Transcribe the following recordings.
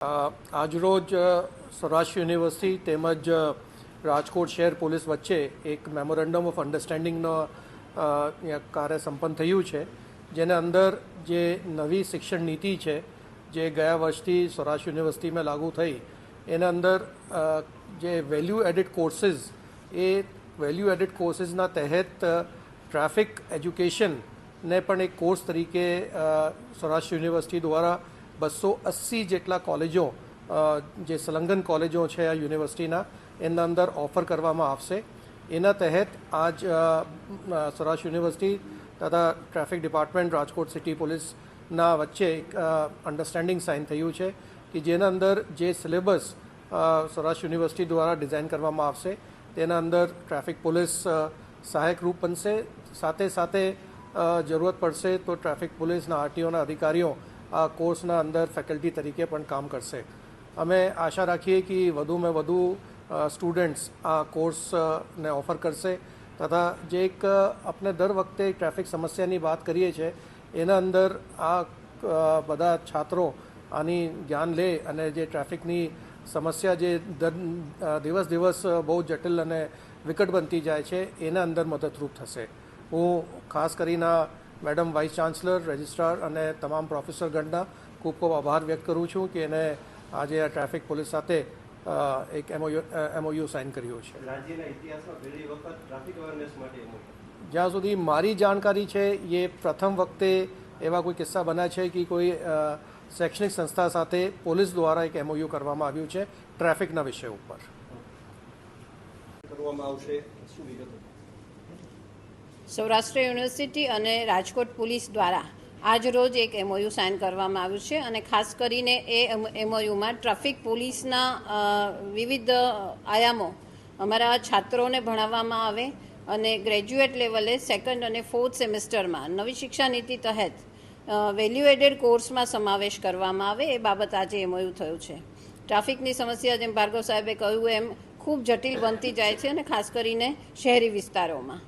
આજરોજ સૌરાષ્ટ્ર યુનિવર્સિટી તેમજ રાજકોટ શહેર પોલીસ વચ્ચે એક મેમોરેન્ડમ ઓફ અન્ડરસ્ટેન્ડિંગનો કાર્ય સંપન્ન થયું છે, જેને અંદર જે નવી શિક્ષણ નીતિ છે જે ગયા વર્ષથી સૌરાષ્ટ્ર યુનિવર્સિટીમાં લાગુ થઈ, એના અંદર જે વેલ્યુ એડિડ કોર્સીસ, એ વેલ્યુ એડિડ કોર્સીસના તહેત ટ્રાફિક એજ્યુકેશનને પણ એક કોર્સ તરીકે સૌરાષ્ટ્ર યુનિવર્સિટી દ્વારા 280 જેટલા કોલેજો, જે સંલગ્ન કોલેજો છે આ યુનિવર્સિટીના, એના અંદર ઓફર કરવામાં આવશે. એના તહેત આજ સૌરાષ્ટ્ર યુનિવર્સિટી તથા ટ્રાફિક ડિપાર્ટમેન્ટ રાજકોટ સિટી પોલીસના વચ્ચે એક અન્ડરસ્ટેન્ડિંગ સાઇન થયું છે કે જેના અંદર જે સિલેબસ સૌરાષ્ટ્ર યુનિવર્સિટી દ્વારા ડિઝાઇન કરવામાં આવશે તેના અંદર ટ્રાફિક પોલીસ સહાયક રૂપ બનશે. સાથે સાથે જરૂરત પડશે તો ટ્રાફિક પોલીસના આરટીઓના અધિકારીઓ આ કોર્સના અંદર ફેકલ્ટી તરીકે પણ કામ કરશે. અમે આશા રાખીએ કે વધુમાં વધુ સ્ટુડન્ટ્સ આ કોર્સને ઓફર કરશે તથા જે એક આપણે દર વખતે ટ્રાફિક સમસ્યાની વાત કરીએ છીએ, એના અંદર આ બધા છાત્રો આની જ્ઞાન લે અને જે ટ્રાફિકની સમસ્યા જે દિવસ દિવસ બહુ જટિલ અને વિકટ બનતી જાય છે, એના અંદર મદદરૂપ થશે. હું ખાસ કરીને મેડમ વાઇસ ચાન્સલર, રજિસ્ટ્રાર અને તમામ પ્રોફેસરગણના ખૂબ ખૂબ આભાર વ્યક્ત કરું છું કે એને આજે આ ટ્રાફિક પોલીસ સાથે એક એમઓયુ સાઇન કર્યું છે. જ્યાં સુધી મારી જાણકારી છે, એ પ્રથમ વખતે એવા કોઈ કિસ્સા બન્યા છે કે કોઈ શૈક્ષણિક સંસ્થા સાથે પોલીસ દ્વારા એક એમઓયુ કરવામાં આવ્યું છે ટ્રાફિકના વિષય ઉપર. સૌરાષ્ટ્ર યુનિવર્સિટી અને રાજકોટ પોલીસ દ્વારા આજ રોજ એક એમઓયુ સાઇન કરવામાં આવ્યું છે અને ખાસ કરીને એ એમઓયુમાં ટ્રાફિક પોલીસના વિવિધ આયામો અમારા છાત્રોને ભણાવવામાં આવે અને ગ્રેજ્યુએટ લેવલે 2nd અને 4th સેમેસ્ટરમાં નવી શિક્ષા નીતિ તહેત વેલ્યુ એડેડ કોર્સમાં સમાવેશ કરવામાં આવે, એ બાબત આજે એમઓયુ થયું છે. ટ્રાફિકની સમસ્યા, જેમ ભાર્ગવ સાહેબે કહ્યું એમ, ખૂબ જટિલ બનતી જાય છે અને ખાસ કરીને શહેરી વિસ્તારોમાં.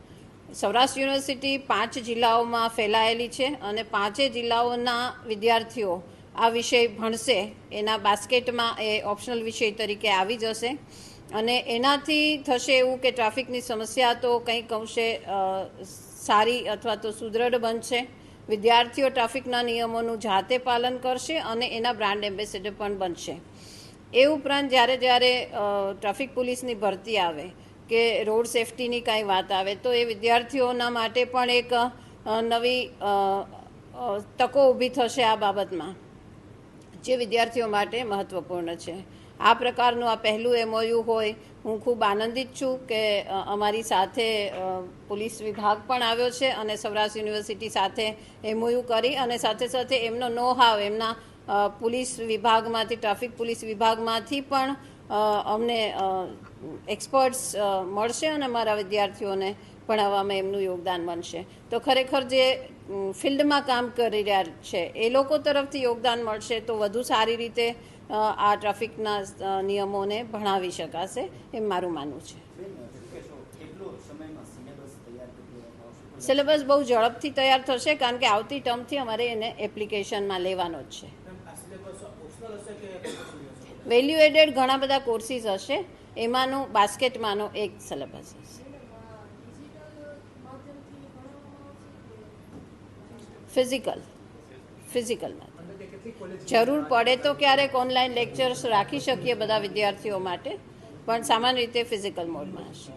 સૌરાષ્ટ્ર યુનિવર્સિટી 5 જિલ્લાઓમાં ફેલાયેલી છે અને 5 જિલ્લાઓના વિદ્યાર્થીઓ આ વિષય ભણશે. એના બાસ્કેટમાં એ ઓપ્શનલ વિષય તરીકે આવી જશે અને એનાથી થશે એવું કે ટ્રાફિકની સમસ્યા તો કંઈક અંશે સારી અથવા તો સુદૃઢ બનશે. વિદ્યાર્થીઓ ટ્રાફિકના નિયમોનું જાતે પાલન કરશે અને એના બ્રાન્ડ એમ્બેસેડર પણ બનશે. એ ઉપરાંત જ્યારે ટ્રાફિક પોલીસની ભરતી આવે કે રોડ સેફટીની કાંઈ વાત આવે તો એ વિદ્યાર્થીઓના માટે પણ એક નવી તકો ઊભી થશે આ બાબતમાં, જે વિદ્યાર્થીઓ માટે મહત્ત્વપૂર્ણ છે. આ પ્રકારનું આ પહેલું એમઓયુ હોય. હું ખૂબ આનંદિત છું કે અમારી સાથે પોલીસ વિભાગ પણ આવ્યો છે અને સૌરાષ્ટ્ર યુનિવર્સિટી સાથે એમઓયુ કરી અને સાથે સાથે એમનો નો હાવ, એમના પોલીસ વિભાગમાંથી, ટ્રાફિક પોલીસ વિભાગમાંથી પણ અમને એક્સપર્ટ્સ મળશે અને અમારા વિદ્યાર્થીઓને ભણાવવામાં એમનું યોગદાન બનશે. તો ખરેખર જે ફિલ્ડમાં કામ કરી રહ્યા છે એ લોકો તરફથી યોગદાન મળશે તો વધુ સારી રીતે આ ટ્રાફિકના નિયમોને ભણાવી શકાશે, એમ મારું માનવું છે. સિલેબસ બહુ ઝડપથી તૈયાર થશે કારણ કે આવતી ટર્મથી અમારે એને એપ્લિકેશનમાં લેવાનો જ છે. વેલ્યુ એડેડ ઘણા બધા કોર્સીસ હશે, એમાંનું બાસ્કેટમાંનો એક સિલેબસ હશે. ફિઝિકલમાં જરૂર પડે તો ક્યારેક ઓનલાઈન લેક્ચર્સ રાખી શકીએ બધા વિદ્યાર્થીઓ માટે, પણ સામાન્ય રીતે ફિઝિકલ મોડમાં હશે.